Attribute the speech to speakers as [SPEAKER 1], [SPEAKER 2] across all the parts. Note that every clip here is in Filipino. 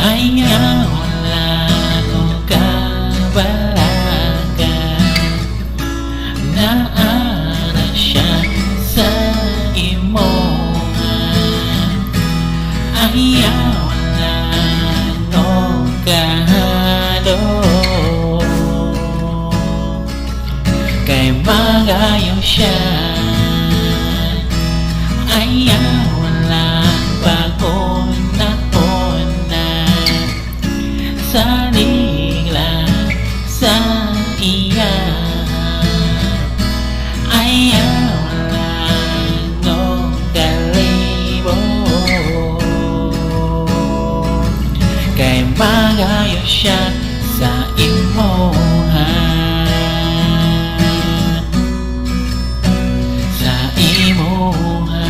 [SPEAKER 1] Ayaw lang o kabalagan, naara siya sa imuhan. Ayaw lang o kahalo, kay magayo siya. Ayaw lang pag-una-una, saling lang sa iya. Ayaw lang o kalibo, kay magayo siya sa imuhan. Sa imuhan.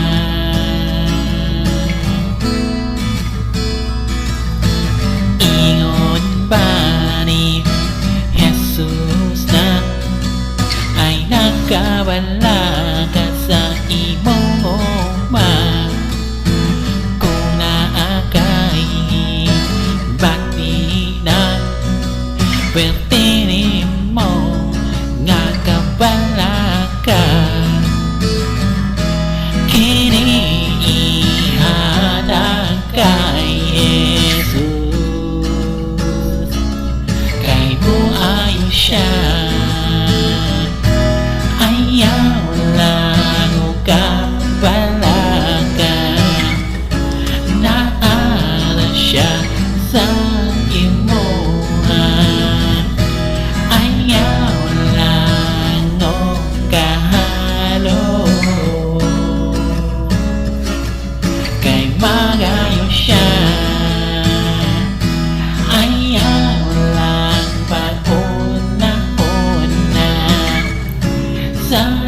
[SPEAKER 1] Ingon ba ni Jesus na ay nakawala ka sa imong man? Kung naakay bakit na pwerte mo nga kabala ka, kini ihadang kay Jesus, kay buhayo siya. Ayaw lang o kabalagan, naara siya sa imuhan. Ayaw lang o kahalo, kay magayo siya. Ayaw lang pag-una-una, sa